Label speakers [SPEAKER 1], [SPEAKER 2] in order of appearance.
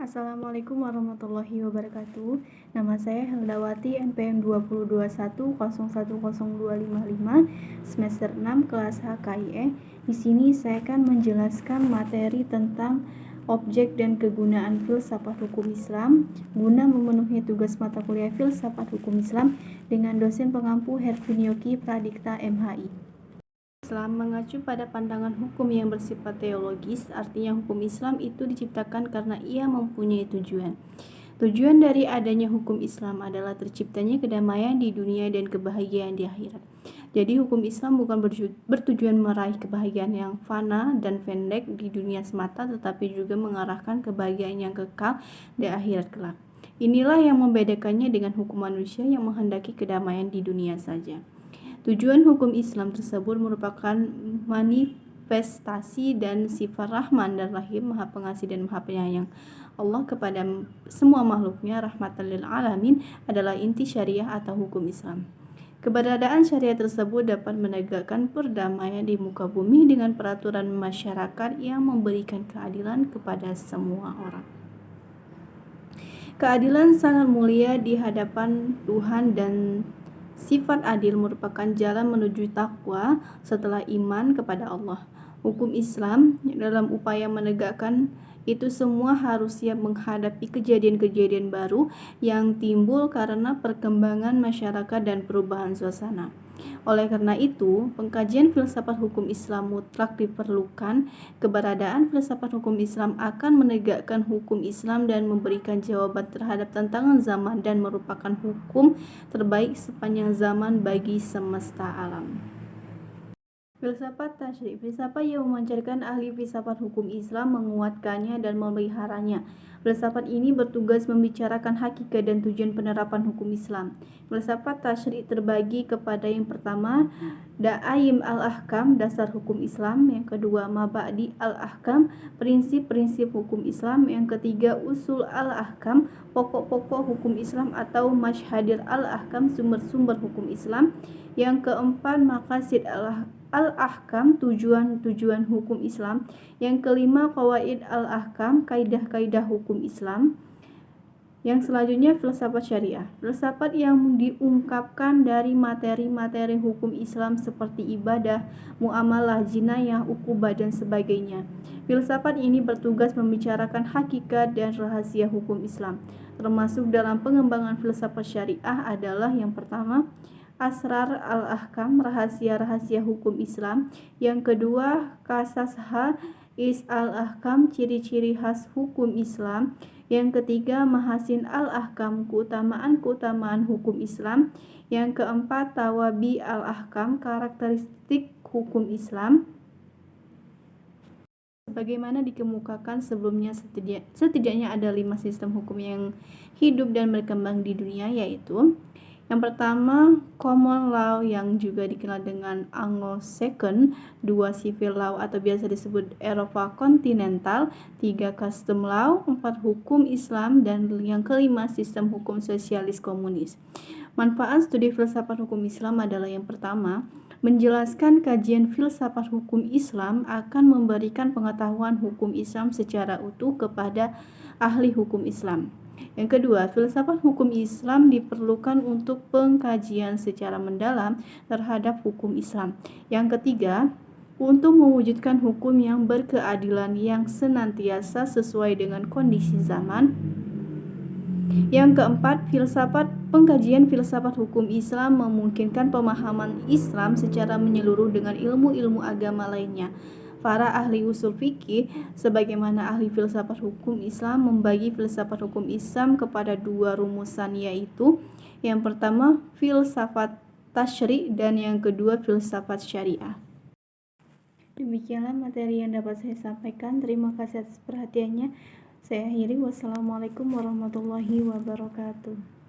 [SPEAKER 1] Assalamualaikum warahmatullahi wabarakatuh. Nama saya Heldawati, NPM 2021010255, semester 6 kelas HKIE. Di sini saya akan menjelaskan materi tentang objek dan kegunaan filsafat hukum Islam guna memenuhi tugas mata kuliah filsafat hukum Islam dengan dosen pengampu Hervinioki Pradikta MHI. Islam mengacu pada pandangan hukum yang bersifat teologis, artinya hukum Islam itu diciptakan karena ia mempunyai tujuan. Tujuan dari adanya hukum Islam adalah terciptanya kedamaian di dunia dan kebahagiaan di akhirat. Jadi hukum Islam bukan bertujuan meraih kebahagiaan yang fana dan pendek di dunia semata, tetapi juga mengarahkan kebahagiaan yang kekal di akhirat kelak. Inilah yang membedakannya dengan hukum manusia yang menghendaki kedamaian di dunia saja. Tujuan hukum Islam tersebut merupakan manifestasi dan sifat Rahman dan Rahim, Maha Pengasih dan Maha Penyayang Allah kepada semua makhluknya. Rahmatan lil alamin adalah inti syariah atau hukum Islam. Keberadaan syariat tersebut dapat menegakkan perdamaian di muka bumi dengan peraturan masyarakat yang memberikan keadilan kepada semua orang. Keadilan sangat mulia di hadapan Tuhan dan sifat adil merupakan jalan menuju takwa setelah iman kepada Allah. Hukum Islam dalam upaya menegakkan itu semua harus siap menghadapi kejadian-kejadian baru yang timbul karena perkembangan masyarakat dan perubahan suasana. Oleh karena itu, pengkajian filsafat hukum Islam mutlak diperlukan. Keberadaan filsafat hukum Islam akan menegakkan hukum Islam dan memberikan jawaban terhadap tantangan zaman dan merupakan hukum terbaik sepanjang zaman bagi semesta alam. Filsafat tasyri'. Filsafat yang memancarkan ahli filsafat hukum Islam, menguatkannya dan memeliharanya. Filsafat ini bertugas membicarakan hakikat dan tujuan penerapan hukum Islam. Filsafat tasyri' terbagi kepada yang pertama, Da'aim al-Ahkam, dasar hukum Islam. Yang kedua, Mabadi al-Ahkam, prinsip-prinsip hukum Islam. Yang ketiga, Usul al-Ahkam, pokok-pokok hukum Islam atau Masyhadir al-Ahkam, sumber-sumber hukum Islam. Yang keempat, Maqasid al-Ahkam, tujuan-tujuan hukum Islam. Yang kelima, Qawaid al-Ahkam, kaidah-kaidah hukum Islam. Yang selanjutnya, filsafat syariah. Filsafat yang diungkapkan dari materi-materi hukum Islam seperti ibadah, muamalah, jinayah, ukubah, dan sebagainya. Filsafat ini bertugas membicarakan hakikat dan rahasia hukum Islam. Termasuk dalam pengembangan filsafat syariah adalah yang pertama, Asrar al-Ahkam, rahasia-rahasia hukum Islam. Yang kedua, Qasasha is al-Ahkam, ciri-ciri khas hukum Islam. Yang ketiga, Mahasin al-Ahkam, keutamaan-keutamaan hukum Islam. Yang keempat, Tawabi al-Ahkam, karakteristik hukum Islam. Sebagaimana dikemukakan sebelumnya, setidaknya ada 5 sistem hukum yang hidup dan berkembang di dunia, yaitu yang pertama, common law yang juga dikenal dengan Anglo-Saxon. 2, civil law atau biasa disebut Eropa kontinental. 3, custom law. 4, hukum Islam. Dan yang kelima, sistem hukum sosialis komunis. Manfaat studi filsafat hukum Islam adalah yang pertama, menjelaskan kajian filsafat hukum Islam akan memberikan pengetahuan hukum Islam secara utuh kepada ahli hukum Islam. Yang kedua, filsafat hukum Islam diperlukan untuk pengkajian secara mendalam terhadap hukum Islam. Yang ketiga, untuk mewujudkan hukum yang berkeadilan yang senantiasa sesuai dengan kondisi zaman. Yang keempat, pengkajian filsafat hukum Islam memungkinkan pemahaman Islam secara menyeluruh dengan ilmu-ilmu agama lainnya. Para ahli usul fikih, sebagaimana ahli filsafat hukum Islam, membagi filsafat hukum Islam kepada 2 rumusan, yaitu yang pertama, filsafat tasyri' dan yang kedua, filsafat syariah. Demikianlah materi yang dapat saya sampaikan. Terima kasih atas perhatiannya. Saya akhiri. Wassalamualaikum warahmatullahi wabarakatuh.